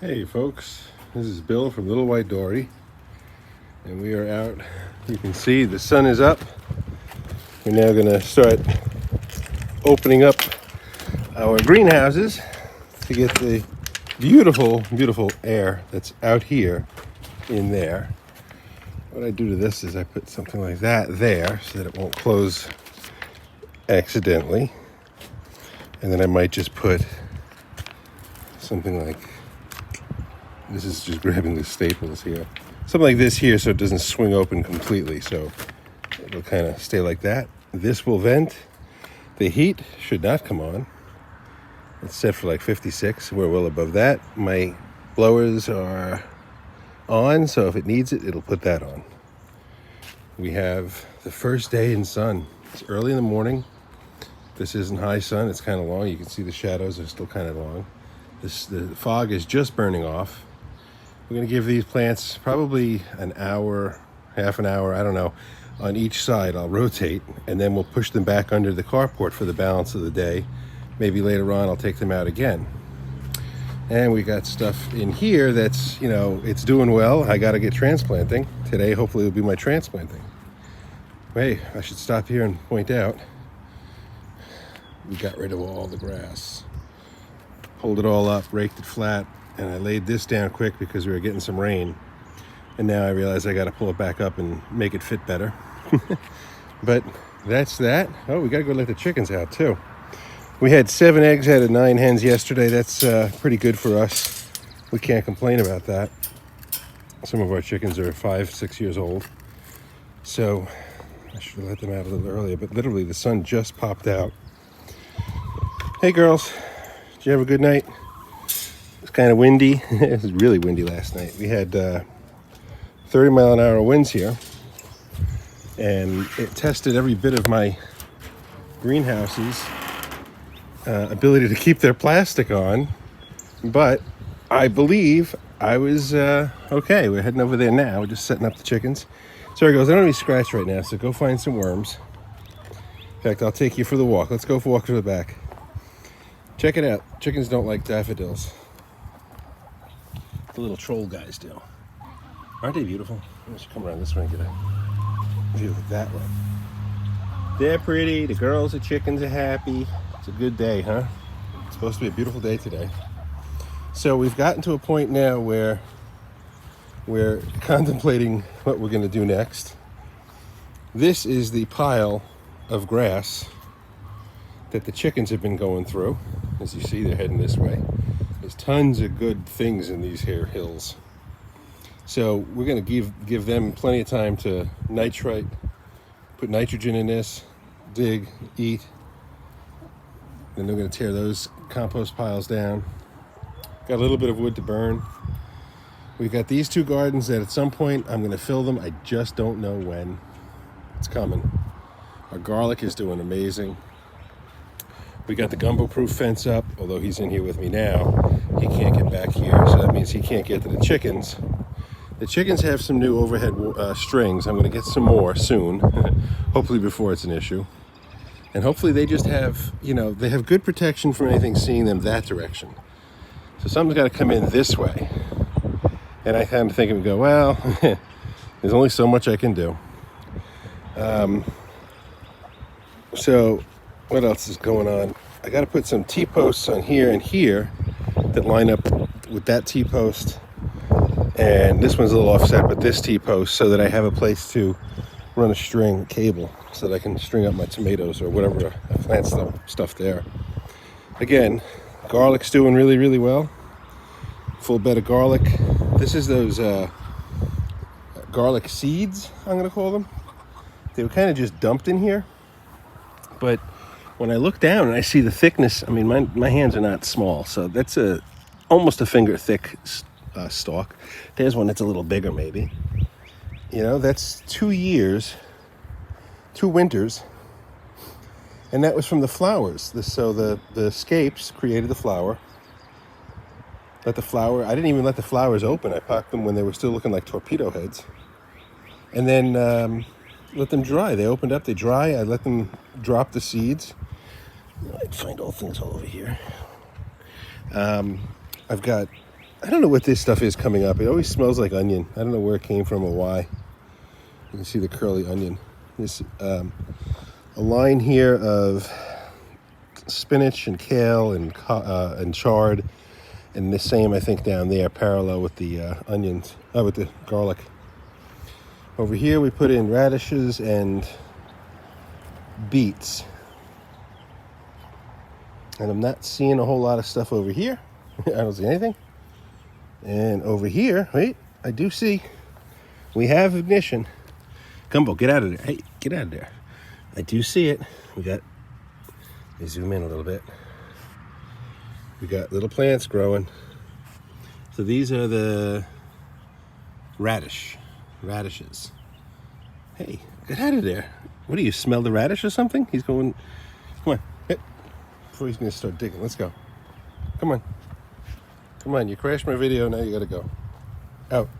Hey folks, this is Bill from Little White Dory, and we are out. You can see the sun is up. We're now going to start opening up our greenhouses to get the beautiful, beautiful air that's out here in there. What I do to this is I put something like that there so that it won't close accidentally. And then I might just put something like, this is just grabbing the staples here. Something like this here so it doesn't swing open completely. So it'll kind of stay like that. This will vent. The heat should not come on. It's set for like 56. We're well above that. My blowers are on, so if it needs it, it'll put that on. We have the first day in sun. It's early in the morning. This isn't high sun. It's kind of long. You can see the shadows are still kind of long. The fog is just burning off. We're going to give these plants probably an hour, half an hour, I don't know, on each side. I'll rotate, and then we'll push them back under the carport for the balance of the day. Maybe later on I'll take them out again. And we got stuff in here that's, it's doing well. I got to get transplanting. Today, hopefully, will be my transplanting. Hey, I should stop here and point out, we got rid of all the grass. Pulled it all up, raked it flat, and I laid this down quick because we were getting some rain. And now I realize I got to pull it back up and make it fit better. But that's that. Oh, we got to go let the chickens out too. We had 7 eggs out of 9 hens yesterday. That's pretty good for us. We can't complain about that. Some of our chickens are 5, 6 years old. So I should have let them out a little earlier, but literally the sun just popped out. Hey girls, did you have a good night? It's kind of windy. It was really windy last night. We had 30-mile-an-hour winds here, and it tested every bit of my greenhouse's ability to keep their plastic on, but I believe I was okay. We're heading over there now. We're just setting up the chickens. Sorry, girls, I don't have any scratch right now, so go find some worms. In fact, I'll take you for the walk. Let's go for a walk to the back. Check it out. Chickens don't like daffodils. The little troll guys do. Aren't they beautiful? I should come around this way and get a view of that one. They're pretty. The girls, the chickens are happy. It's a good day, huh? It's supposed to be a beautiful day today. So we've gotten to a point now where we're contemplating what we're going to do next. This is the pile of grass that the chickens have been going through. As you see, they're heading this way. There's tons of good things in these here hills. So we're going to give them plenty of time to nitrite, put nitrogen in this, dig, eat. Then they're going to tear those compost piles down. Got a little bit of wood to burn. We've got these 2 gardens that at some point I'm going to fill them. I just don't know when. It's coming. Our garlic is doing amazing. We got the gumbo-proof fence up, although he's in here with me now. He can't get back here, so that means he can't get to the chickens. The chickens have some new overhead strings. I'm going to get some more soon, hopefully before it's an issue. And hopefully they just have, they have good protection from anything seeing them that direction. So something's got to come in this way. And I kind of think and go, well, there's only so much I can do. So what else is going on? I got to put some T-posts on here and here that line up with that T-post. And this one's a little offset with this T-post so that I have a place to run a string cable so that I can string up my tomatoes or whatever I plant stuff there. Again, garlic's doing really, really well. Full bed of garlic. This is those garlic seeds, I'm going to call them. They were kind of just dumped in here. But when I look down and I see the thickness, I mean, my hands are not small, so that's almost a finger thick stalk. There's one that's a little bigger maybe. That's 2 years, 2 winters, and that was from the flowers. So the scapes created the flower. I didn't even let the flowers open. I popped them when they were still looking like torpedo heads. And then let them dry. They opened up, they dry. I let them drop the seeds. I'd find all things all over here. I've got I don't know what this stuff is coming up. It always smells like onion. I don't know where it came from or why. You can see the curly onion. This a line here of spinach and kale and chard, and the same I think down there, parallel with the onions, with the garlic. Over here we put in radishes and beets, and I'm not seeing a whole lot of stuff over here. I don't see anything. And over here, wait, I do see. We have ignition. Gumbo, get out of there. Hey, get out of there. I do see it. We got, let me zoom in a little bit. We got little plants growing. So these are the radishes. Hey, get out of there. What do you smell the radish or something? He's going, come on, hit. Before he's gonna start digging, let's go. Come on. Come on, you crashed my video, now you gotta go. Out.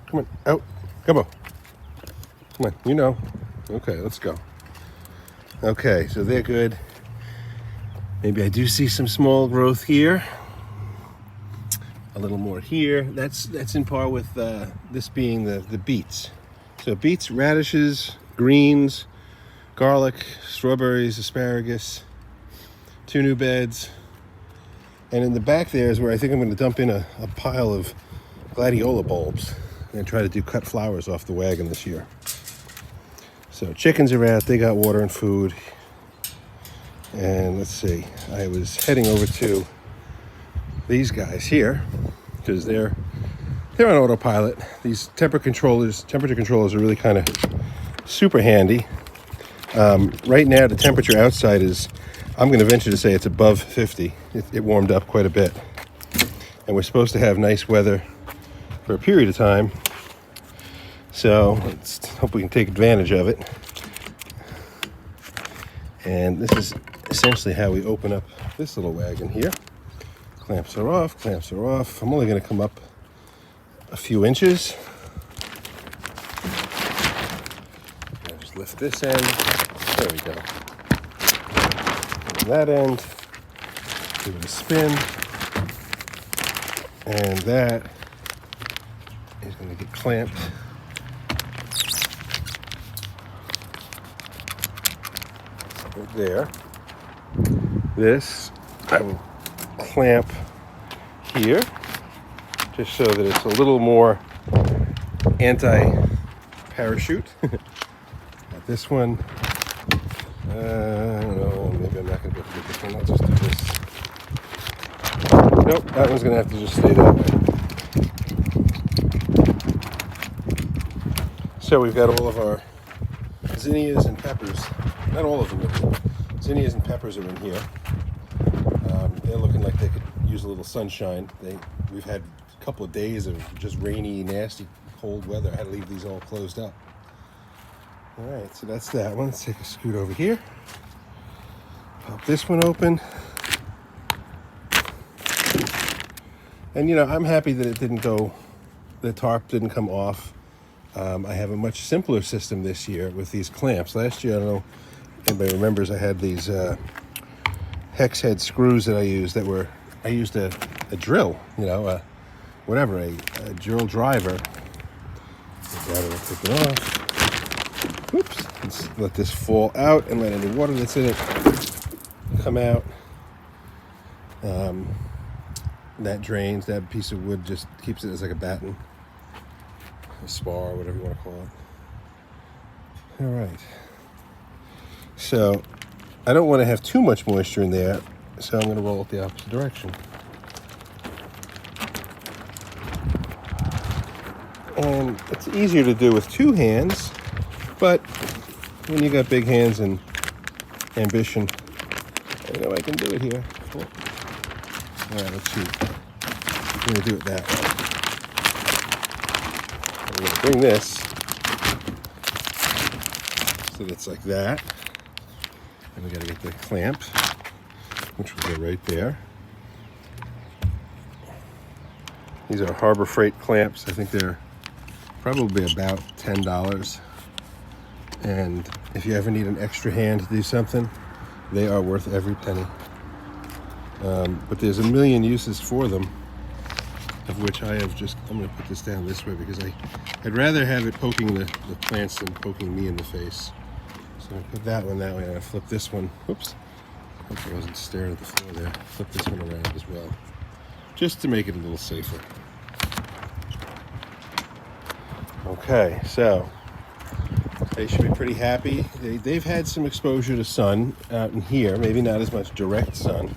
Come on, out. Come on. Come on, you know. Okay, let's go. Okay, so they're good. Maybe I do see some small growth here. A little more here. That's in par with this being the beets. So beets, radishes, greens, garlic, strawberries, asparagus, 2 new beds. And in the back there is where I think I'm going to dump in a pile of gladiola bulbs and try to do cut flowers off the wagon this year. So chickens are out, they got water and food. And let's see, I was heading over to these guys here because they're on autopilot. These temperature controllers are really kind of super handy. Right now the temperature outside is, I'm going to venture to say it's above 50. It warmed up quite a bit. And we're supposed to have nice weather for a period of time. So let's hope we can take advantage of it. And this is essentially how we open up this little wagon here. Clamps are off, clamps are off. I'm only going to come up a few inches. I'll just lift this end. There we go. And that end, give it a spin. And that is going to get clamped. Right there. This I will clamp here, just so that it's a little more anti-parachute. Got this one. I don't know, maybe I'm not going to be able to get this one. I'll just do this. Nope, that one's going to have to just stay that way. So we've got all of our zinnias and peppers. Not all of them, but zinnias and peppers are in here. They're looking like they could use a little sunshine. We've had a couple of days of just rainy, nasty, cold weather. I had to leave these all closed up. All right, so that's that one. Let's take a scoot over here. Pop this one open. And you know, I'm happy that it didn't go, the tarp didn't come off. I have a much simpler system this year with these clamps. Last year, I don't know if anybody remembers, I had these hex head screws that I used I used a drill, you know, a drill driver. Take it off. Oops. Let's let this fall out and let any water that's in it come out. That drains, that piece of wood just keeps it as like a batten, a spar, whatever you want to call it. All right. So I don't want to have too much moisture in there, so I'm going to roll it the opposite direction. And it's easier to do with 2 hands, but when you got big hands and ambition, I know I can do it here. Cool. All right, let's see. I'm going to do it that way. I'm going to bring this so that's like that. And we got to get the clamp, which will go right there. These are Harbor Freight clamps. I think they're probably about $10. And if you ever need an extra hand to do something, they are worth every penny. But there's a million uses for them. of which I have just, I'm going to put this down this way because I'd rather have it poking the plants than poking me in the face. So I put that one that way, and I flip this one. Oops. Hope I wasn't staring at the floor there. Flip this one around as well, just to make it a little safer. Okay, so they should be pretty happy. They've had some exposure to sun out in here, maybe not as much direct sun.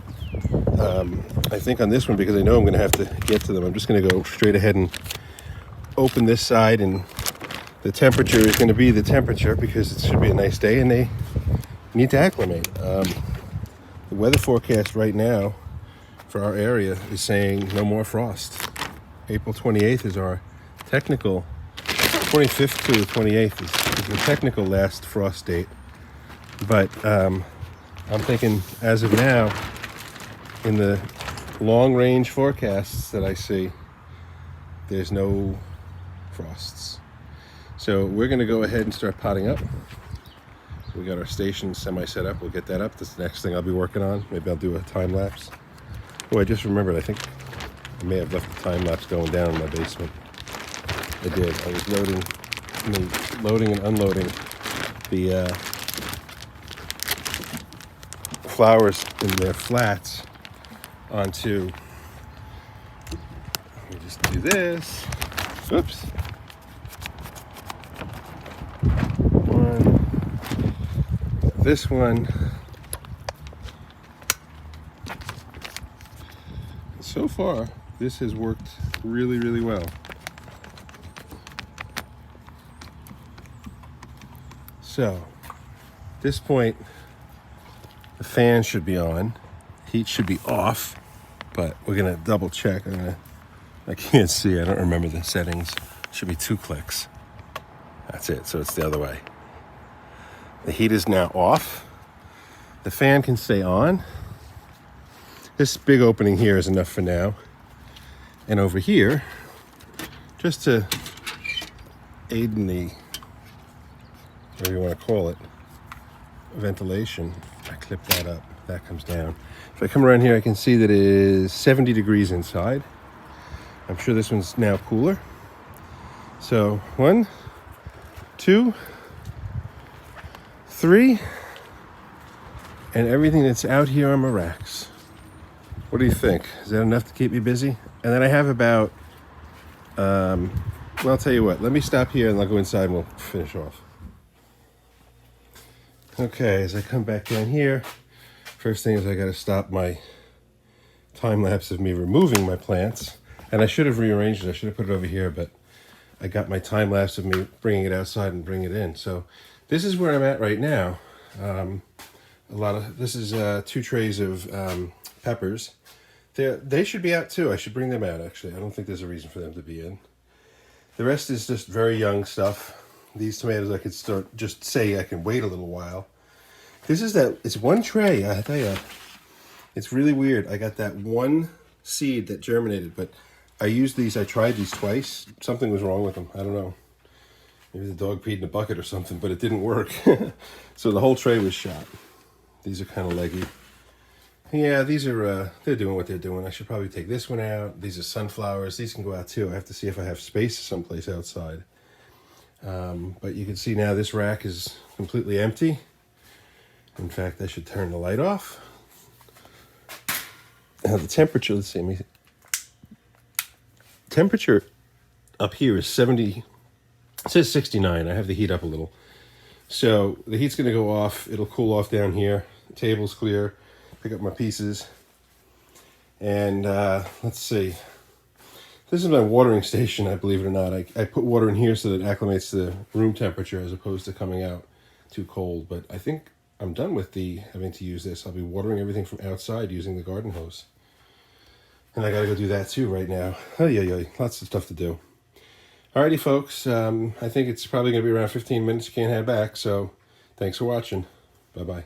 I think on this one, because I know I'm going to have to get to them, I'm just going to go straight ahead and open this side, and the temperature is going to be the temperature because it should be a nice day and they need to acclimate. The weather forecast right now for our area is saying no more frost. April 28th is our technical, 25th to the 28th is the technical last frost date. But I'm thinking as of now, in the long range forecasts that I see, there's no frosts. So we're going to go ahead and start potting up. We got our station semi set up. We'll get that up. That's the next thing I'll be working on. Maybe I'll do a time lapse. Oh, I just remembered. I think I may have left the time lapse going down in my basement. I did. I was loading and unloading the flowers in their flats onto. Let me just do this. Oops. This one, so far, this has worked really, really well. So, at this point, the fan should be on, heat should be off, but we're gonna double check. I can't see, I don't remember the settings. It should be 2 clicks. That's it, so it's the other way. The heat is now off. The fan can stay on. This big opening here is enough for now. And over here, just to aid in the, whatever you want to call it, ventilation, I clip that up. That comes down. If I come around here, I can see that it is 70 degrees inside. I'm sure this one's now cooler. So 1, 2, 3, and everything that's out here on my racks. What do you think? Is that enough to keep me busy? And then I have about, well, I'll tell you what, let me stop here and I'll go inside and we'll finish off. Okay, as I come back down here, first thing is I got to stop my time lapse of me removing my plants. And I should have rearranged it. I should have put it over here, but I got my time lapse of me bringing it outside and bringing it in. So this is where I'm at right now. This is 2 trays of peppers. They should be out too. I should bring them out actually. I don't think there's a reason for them to be in. The rest is just very young stuff. These tomatoes I could say I can wait a little while. It's 1 tray, I tell you. It's really weird. I got that 1 seed that germinated, but I tried these twice. Something was wrong with them. I don't know. Maybe the dog peed in a bucket or something, but it didn't work. So the whole tray was shot. These are kind of leggy. Yeah, these are, they're doing what they're doing. I should probably take this one out. These are sunflowers. These can go out too. I have to see if I have space someplace outside. But you can see now this rack is completely empty. In fact, I should turn the light off. Now the temperature, let's see. Temperature up here is 70. It says 69. I have the heat up a little. So the heat's going to go off. It'll cool off down here. The table's clear. Pick up my pieces. And let's see. This is my watering station, I believe it or not. I put water in here so that it acclimates to the room temperature as opposed to coming out too cold. But I think I'm done with having to use this. I'll be watering everything from outside using the garden hose. And I got to go do that too right now. Oh, yeah. Lots of stuff to do. Alrighty, folks. I think it's probably going to be around 15 minutes. You can't head back. So thanks for watching. Bye-bye.